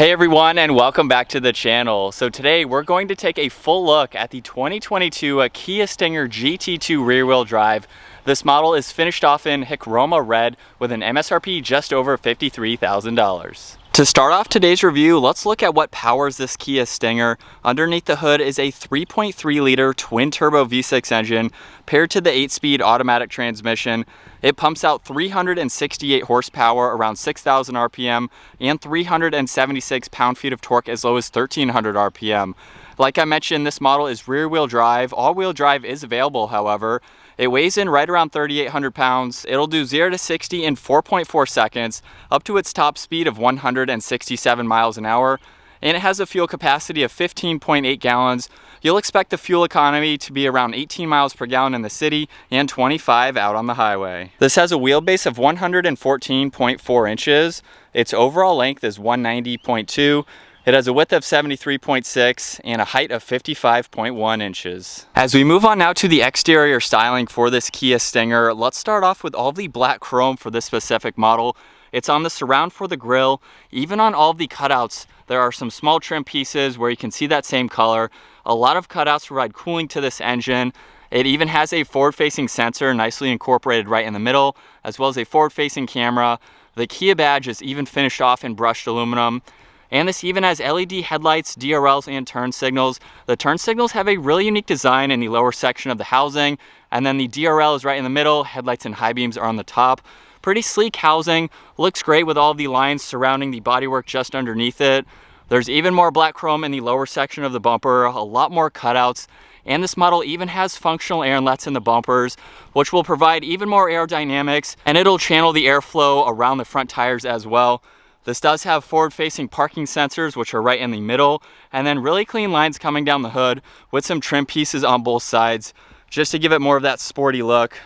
Hey everyone, and welcome back to the channel. So today we're going to take a full look at the 2022 Kia Stinger GT2 rear-wheel drive. This model is finished off in Chroma red with an MSRP just over $53,000. To start off today's review, let's look at what powers this Kia Stinger. Underneath the hood is a 3.3 liter twin turbo V6 engine paired to the 8-speed automatic transmission. It pumps out 368 horsepower, around 6,000 RPM, and 376 pound-feet of torque as low as 1,300 RPM. Like I mentioned, this model is rear-wheel drive. All-wheel drive is available, however. It weighs in right around 3,800 pounds. It'll do 0 to 60 in 4.4 seconds, up to its top speed of 167 miles an hour. And it has a fuel capacity of 15.8 gallons. You'll expect the fuel economy to be around 18 miles per gallon in the city and 25 out on the highway. This has a wheelbase of 114.4 inches. Its overall length is 190.2. It has a width of 73.6 and a height of 55.1 inches. As we move on now to the exterior styling for this Kia Stinger, let's start off with all the black chrome for this specific model. It's on the surround for the grille. Even on all of the cutouts, there are some small trim pieces where you can see that same color. A lot of cutouts provide cooling to this engine. It even has a forward-facing sensor nicely incorporated right in the middle, as well as a forward-facing camera. The Kia badge is even finished off in brushed aluminum. And this even has LED headlights, DRLs, and turn signals. The turn signals have a really unique design in the lower section of the housing, and then the DRL is right in the middle. Headlights and high beams are on the top. Pretty sleek housing, looks great with all of the lines surrounding the bodywork just underneath it. There's even more black chrome in the lower section of the bumper, a lot more cutouts, and this model even has functional air inlets in the bumpers, which will provide even more aerodynamics, and it'll channel the airflow around the front tires as well. This does have forward-facing parking sensors, which are right in the middle, and then really clean lines coming down the hood with some trim pieces on both sides, just to give it more of that sporty look.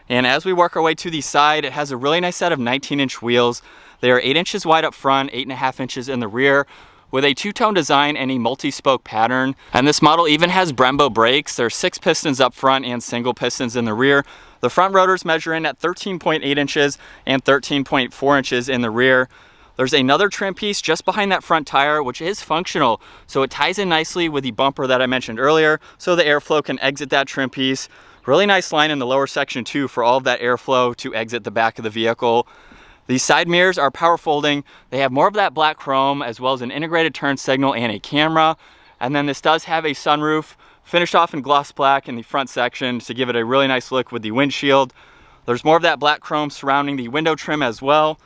And as we work our way to the side, it has a really nice set of 19-inch wheels. They are 8 inches wide up front, 8.5 inches in the rear, with a two-tone design and a multi-spoke pattern. And this model even has Brembo brakes. There's 6 pistons up front and single pistons in the rear. The front rotors measure in at 13.8 inches and 13.4 inches in the rear. There's another trim piece just behind that front tire, which is functional, so it ties in nicely with the bumper that I mentioned earlier, so the airflow can exit that trim piece. Really nice line in the lower section too for all of that airflow to exit the back of the vehicle. These side mirrors are power folding. They have more of that black chrome, as well as an integrated turn signal and a camera. And then this does have a sunroof finished off in gloss black in the front section to give it a really nice look with the windshield. There's more of that black chrome surrounding the window trim as well.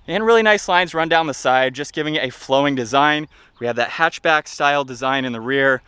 And really nice lines run down the side, just giving it a flowing design. We have that hatchback style design in the rear.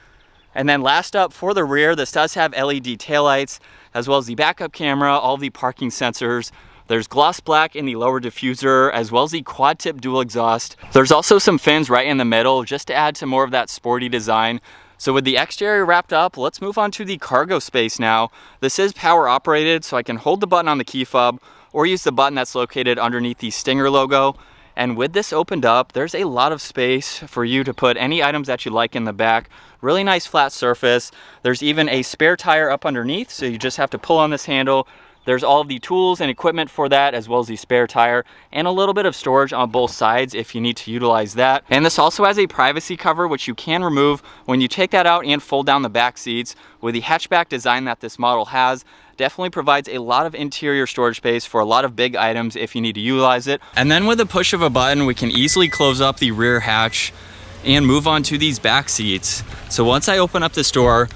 And then last up for the rear, this does have LED taillights, as well as the backup camera, all the parking sensors. There's gloss black in the lower diffuser, as well as the quad tip dual exhaust. There's also some fins right in the middle, just to add to more of that sporty design. So with the exterior wrapped up, let's move on to the cargo space now. This is power operated, so I can hold the button on the key fob, or use the button that's located underneath the Stinger logo. And with this opened up, there's a lot of space for you to put any items that you like in the back. Really nice flat surface. There's even a spare tire up underneath, so you just have to pull on this handle. There's all of the tools and equipment for that, as well as the spare tire, and a little bit of storage on both sides if you need to utilize that. And this also has a privacy cover, which you can remove when you take that out and fold down the back seats. With the hatchback design that this model has, definitely provides a lot of interior storage space for a lot of big items if you need to utilize it. And then with the push of a button, we can easily close up the rear hatch and move on to these back seats. So once I open up this door,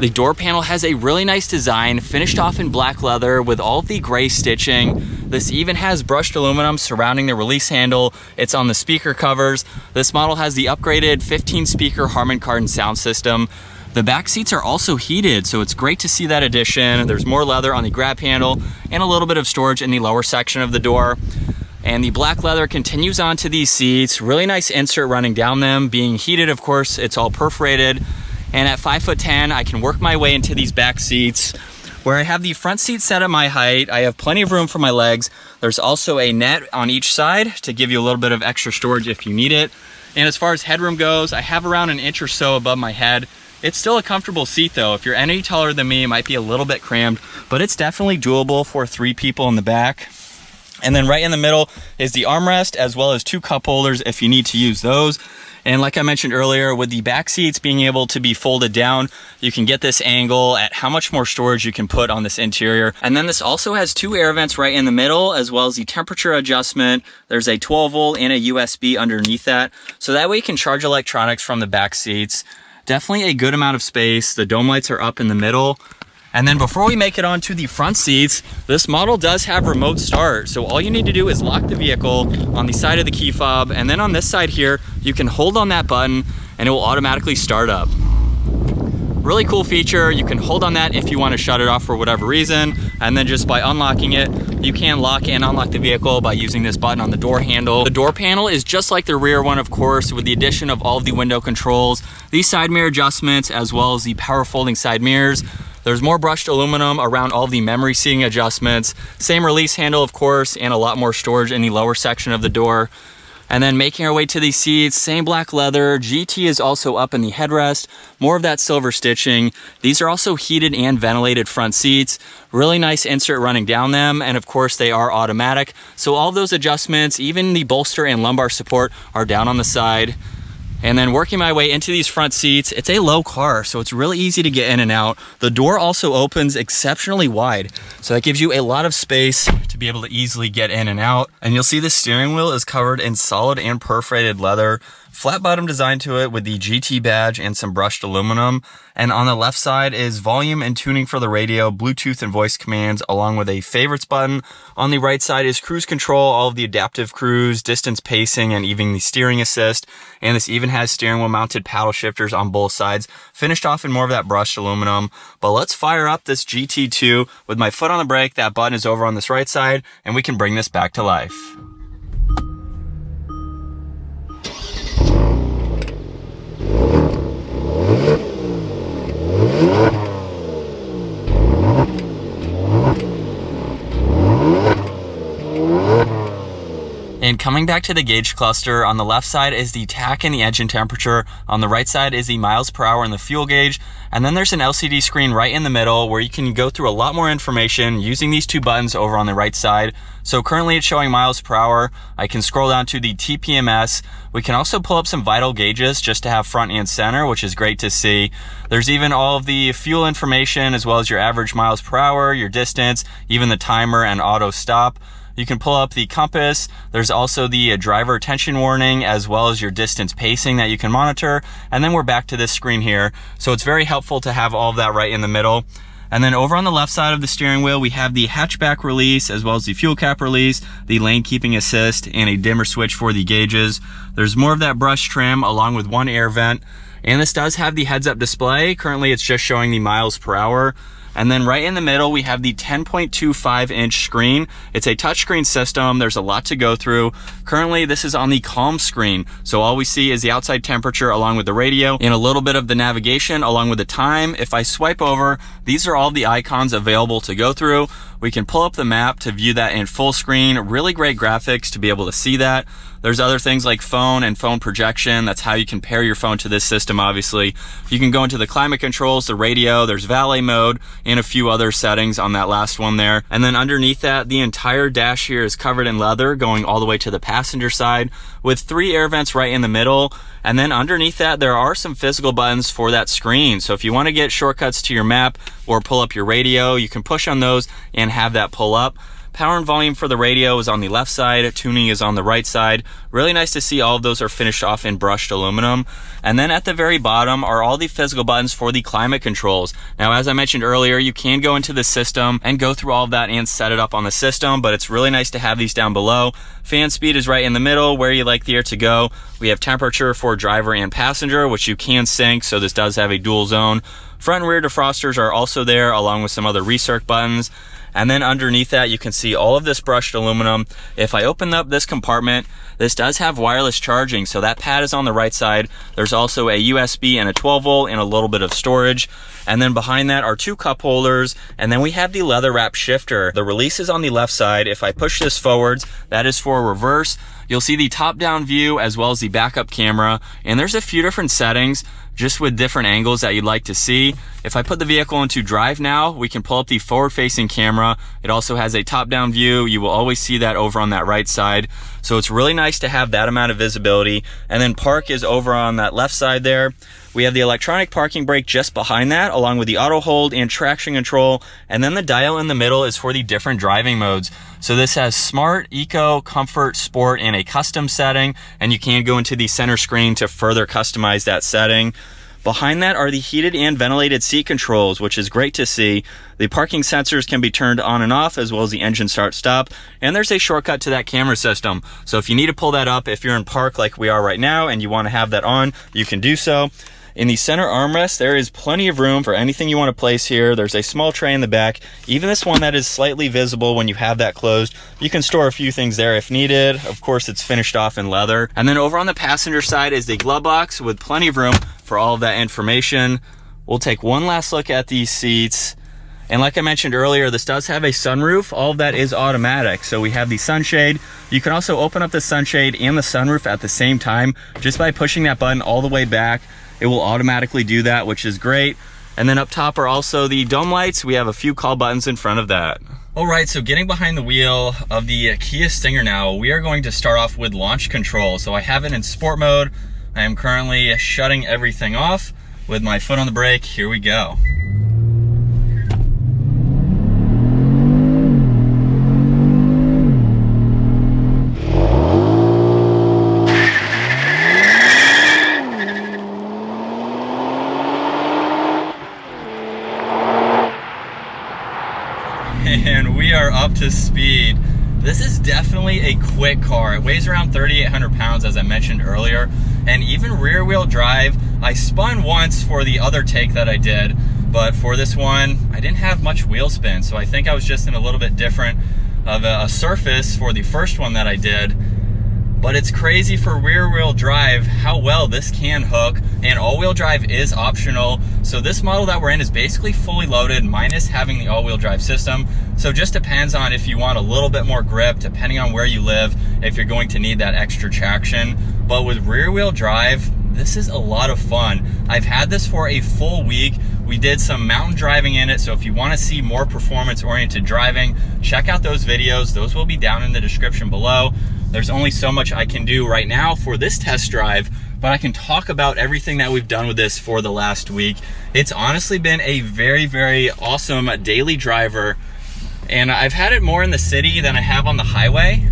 the door panel has a really nice design, finished off in black leather with all of the gray stitching. This even has brushed aluminum surrounding the release handle. It's on the speaker covers. This model has the upgraded 15-speaker Harman Kardon sound system. The back seats are also heated, so it's great to see that addition. There's more leather on the grab handle and a little bit of storage in the lower section of the door. And the black leather continues onto these seats. Really nice insert running down them. Being heated, of course, it's all perforated. And at 5'10", I can work my way into these back seats where I have the front seat set at my height. I have plenty of room for my legs. There's also a net on each side to give you a little bit of extra storage if you need it. And as far as headroom goes, I have around 1 inch or so above my head. It's still a comfortable seat though. If you're any taller than me, it might be a little bit crammed, but it's definitely doable for 3 people in the back. And then right in the middle is the armrest, as well as 2 cup holders if you need to use those. And like I mentioned earlier, with the back seats being able to be folded down, you can get this angle at how much more storage you can put on this interior. And then this also has 2 air vents right in the middle, as well as the temperature adjustment. There's a 12 volt and a USB underneath that. So that way you can charge electronics from the back seats. Definitely a good amount of space. The dome lights are up in the middle. And then before we make it onto the front seats, this model does have remote start. So all you need to do is lock the vehicle on the side of the key fob, and then on this side here, you can hold on that button and it will automatically start up. Really cool feature. You can hold on that if you want to shut it off for whatever reason, and then just by unlocking it, you can lock and unlock the vehicle by using this button on the door handle. The door panel is just like the rear one, of course, with the addition of all of the window controls, these side mirror adjustments, as well as the power folding side mirrors. There's more brushed aluminum around all the memory seating adjustments. Same release handle, of course, and a lot more storage in the lower section of the door. And then making our way to these seats, same black leather. GT is also up in the headrest. More of that silver stitching. These are also heated and ventilated front seats. Really nice insert running down them. And of course, they are automatic. So all of those adjustments, even the bolster and lumbar support, are down on the side. And then working my way into these front seats, it's a low car, so it's really easy to get in and out. The door also opens exceptionally wide, so that gives you a lot of space to be able to easily get in and out. And you'll see the steering wheel is covered in solid and perforated leather. Flat bottom design to it with the GT badge and some brushed aluminum. And on the left side is volume and tuning for the radio, Bluetooth and voice commands, along with a favorites button. On the right side is cruise control, all of the adaptive cruise, distance pacing, and even the steering assist. And this even has steering wheel mounted paddle shifters on both sides, finished off in more of that brushed aluminum. But let's fire up this GT2 with my foot on the brake. That button is over on this right side, and we can bring this back to life. And coming back to the gauge cluster, on the left side is the tach and the engine temperature. On the right side is the miles per hour and the fuel gauge. And then there's an LCD screen right in the middle where you can go through a lot more information using these 2 buttons over on the right side. So currently it's showing miles per hour. I can scroll down to the TPMS. We can also pull up some vital gauges just to have front and center, which is great to see. There's even all of the fuel information, as well as your average miles per hour, your distance, even the timer and auto stop. You can pull up the compass. There's also the driver attention warning, as well as your distance pacing that you can monitor. And then we're back to this screen here. So it's very helpful to have all of that right in the middle. And then over on the left side of the steering wheel, we have the hatchback release, as well as the fuel cap release, the lane keeping assist, and a dimmer switch for the gauges. There's more of that brush trim along with 1 air vent. And this does have the heads-up display. Currently, it's just showing the miles per hour. And then right in the middle, we have the 10.25-inch screen. It's a touchscreen system. There's a lot to go through. Currently, this is on the calm screen. So all we see is the outside temperature along with the radio and a little bit of the navigation along with the time. If I swipe over, these are all the icons available to go through. We can pull up the map to view that in full screen. Really great graphics to be able to see that. There's other things like phone and phone projection. That's how you can pair your phone to this system, obviously. You can go into the climate controls, the radio, there's valet mode, and a few other settings on that last one there. And then underneath that, the entire dash here is covered in leather going all the way to the passenger side with 3 air vents right in the middle. And then underneath that, there are some physical buttons for that screen. So if you want to get shortcuts to your map or pull up your radio, you can push on those and have that pull up. Power and volume for the radio is on the left side, tuning is on the right side. Really nice to see all of those are finished off in brushed aluminum. And then at the very bottom are all the physical buttons for the climate controls. Now, as I mentioned earlier, you can go into the system and go through all of that and set it up on the system, but it's really nice to have these down below. Fan speed is right in the middle, where you like the air to go. We have temperature for driver and passenger, which you can sync, so this does have a dual zone. Front and rear defrosters are also there, along with some other recirc buttons. And then underneath that, you can see all of this brushed aluminum. If I open up this compartment, this does have wireless charging. So that pad is on the right side. There's also a USB and a 12 volt and a little bit of storage. And then behind that are 2 cup holders. And then we have the leather wrap shifter. The release is on the left side. If I push this forwards, that is for reverse. You'll see the top down view as well as the backup camera. And there's a few different settings just with different angles that you'd like to see. If I put the vehicle into drive now, we can pull up the forward facing camera camera. It also has a top-down view. You will always see that over on that right side. So it's really nice to have that amount of visibility. And then park is over on that left side there. We have the electronic parking brake just behind that, along with the auto hold and traction control. And then the dial in the middle is for the different driving modes. So this has Smart, Eco, Comfort, Sport, and a custom setting. And you can go into the center screen to further customize that setting. Behind that are the heated and ventilated seat controls, which is great to see. The parking sensors can be turned on and off, as well as the engine start stop. And there's a shortcut to that camera system. So if you need to pull that up, if you're in park like we are right now and you want to have that on, you can do so. In the center armrest, there is plenty of room for anything you want to place here. There's a small tray in the back. Even this one that is slightly visible when you have that closed, you can store a few things there if needed. Of course, it's finished off in leather. And then over on the passenger side is the glove box with plenty of room for all of that information. We'll take one last look at these seats. And like I mentioned earlier, this does have a sunroof. All of that is automatic. So we have the sunshade. You can also open up the sunshade and the sunroof at the same time just by pushing that button all the way back. It will automatically do that, which is great. And then up top are also the dome lights. We have a few call buttons in front of that. All right, so getting behind the wheel of the Kia Stinger now, we are going to start off with launch control. So I have it in sport mode. I am currently shutting everything off with my foot on the brake. Here we go. And we are up to speed. This is definitely a quick car. It weighs around 3,800 pounds, as I mentioned earlier, and even rear wheel drive. I spun once for the other take that I did, but for this one, I didn't have much wheel spin, so I think I was just in a little bit different of a surface for the first one that I did. But it's crazy for rear wheel drive how well this can hook, and all wheel drive is optional. So this model that we're in is basically fully loaded minus having the all wheel drive system. So it just depends on if you want a little bit more grip, depending on where you live, if you're going to need that extra traction. But with rear wheel drive, this is a lot of fun. I've had this for a full week. We did some mountain driving in it, so if you want to see more performance-oriented driving, check out those videos. Those will be down in the description below. There's only so much I can do right now for this test drive, but I can talk about everything that we've done with this for the last week. It's honestly been a very, very awesome daily driver, and I've had it more in the city than I have on the highway.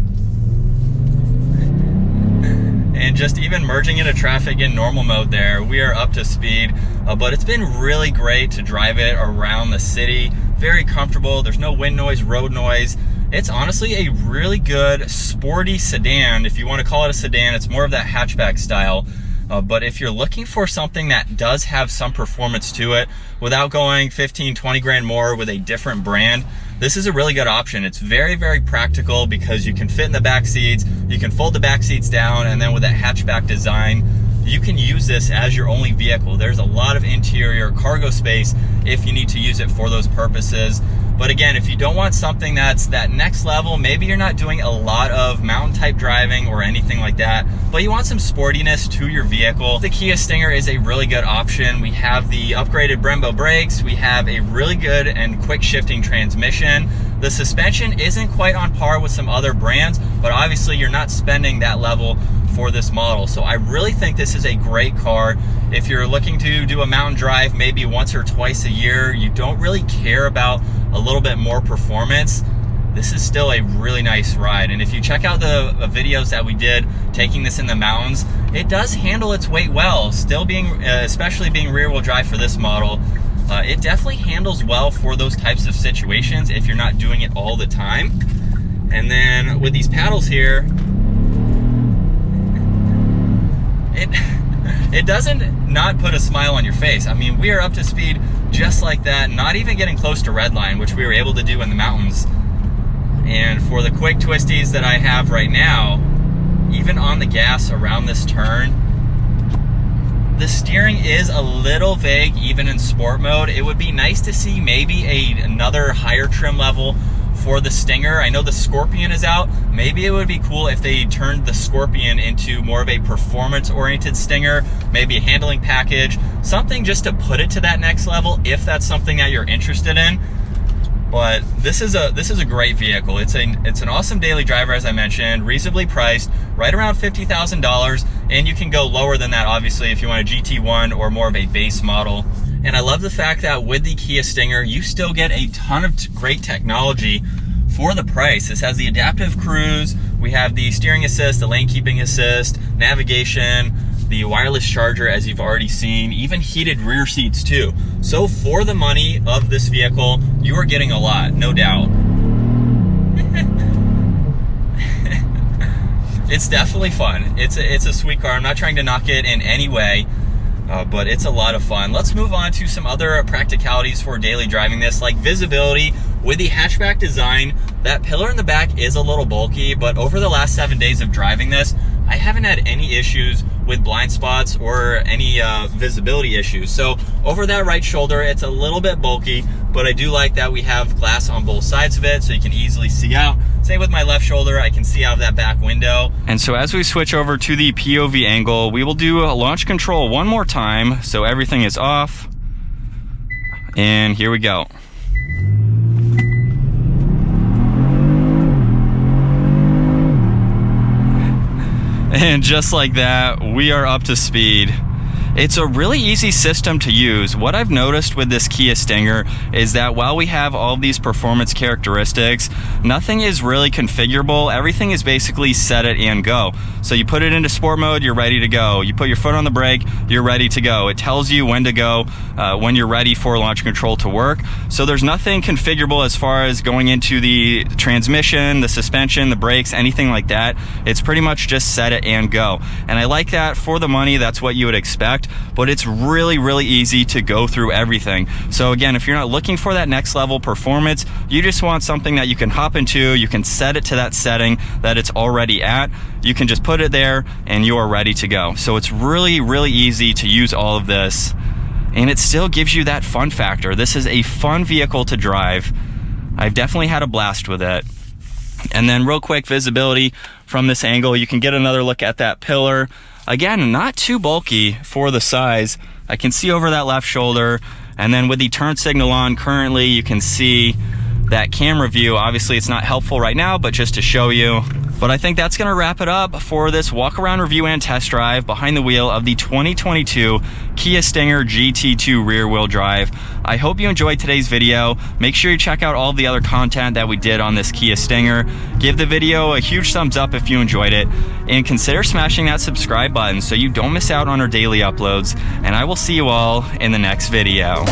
And just even merging into traffic in normal mode there, we are up to speed. But it's been really great to drive it around the city. Very comfortable. There's no wind noise, road noise. It's honestly a really good sporty sedan. If you want to call it a sedan, it's more of that hatchback style. But if you're looking for something that does have some performance to it without going 15, 20 grand more with a different brand, this is a really good option. It's very, very practical because you can fit in the back seats, you can fold the back seats down, and then with that hatchback design, you can use this as your only vehicle. There's a lot of interior cargo space if you need to use it for those purposes. But again, if you don't want something that's that next level, maybe you're not doing a lot of mountain type driving or anything like that, but you want some sportiness to your vehicle, the Kia Stinger is a really good option. We have the upgraded Brembo brakes. We have a really good and quick shifting transmission. The suspension isn't quite on par with some other brands, but obviously you're not spending that level for this model. So I really think this is a great car. If you're looking to do a mountain drive maybe once or twice a year, you don't really care about a little bit more performance, this is still a really nice ride. And if you check out the videos that we did taking this in the mountains, it does handle its weight well. Still being, especially being rear wheel drive for this model, it definitely handles well for those types of situations if you're not doing it all the time. And then with these paddles here, it doesn't not put a smile on your face. I mean, we are up to speed just like that, not even getting close to red line, which we were able to do in the mountains. And for the quick twisties that I have right now, even on the gas around this turn, the steering is a little vague even in sport mode. It would be nice to see maybe another higher trim level for the Stinger. I know the Scorpion is out. Maybe it would be cool if they turned the Scorpion into more of a performance-oriented Stinger, maybe a handling package, something just to put it to that next level if that's something that you're interested in. But this is a great vehicle. It's an awesome daily driver, as I mentioned, reasonably priced, right around $50,000, and you can go lower than that, obviously, if you want a GT1 or more of a base model. And I love the fact that with the Kia Stinger, you still get a ton of great technology for the price. This has the adaptive cruise, we have the steering assist, the lane keeping assist, navigation, the wireless charger, as you've already seen, even heated rear seats too. So for the money of this vehicle, you are getting a lot, no doubt. It's definitely fun. It's a sweet car. I'm not trying to knock it in any way, but it's a lot of fun. Let's move on to some other practicalities for daily driving this, like visibility. With the hatchback design, that pillar in the back is a little bulky, but over the last 7 days of driving this, I haven't had any issues with blind spots or any visibility issues. So over that right shoulder, it's a little bit bulky, but I do like that we have glass on both sides of it so you can easily see out. Same with my left shoulder, I can see out of that back window. And so as we switch over to the POV angle, we will do launch control one more time. So everything is off. And here we go. And just like that, we are up to speed. It's a really easy system to use. What I've noticed with this Kia Stinger is that while we have all of these performance characteristics, nothing is really configurable. Everything is basically set it and go. So you put it into sport mode, you're ready to go. You put your foot on the brake, you're ready to go. It tells you when to go, when you're ready for launch control to work. So there's nothing configurable as far as going into the transmission, the suspension, the brakes, anything like that. It's pretty much just set it and go. And I like that. For the money, that's what you would expect. But it's really, really easy to go through everything. So again, if you're not looking for that next level performance, you just want something that you can hop into, you can set it to that setting that it's already at, you can just put it there and you are ready to go. So it's really, really easy to use all of this, and it still gives you that fun factor. This is a fun vehicle to drive. I've definitely had a blast with it. And then real quick, visibility from this angle, you can get another look at that pillar. Again, not too bulky for the size. I can see over that left shoulder, and then with the turn signal on currently, you can see that camera view. Obviously it's not helpful right now, but just to show you. But I think that's gonna wrap it up for this walk around review and test drive behind the wheel of the 2022 Kia Stinger GT2 rear wheel drive. I hope you enjoyed today's video. Make sure you check out all the other content that we did on this Kia Stinger. Give the video a huge thumbs up if you enjoyed it, and consider smashing that subscribe button so you don't miss out on our daily uploads. And I will see you all in the next video.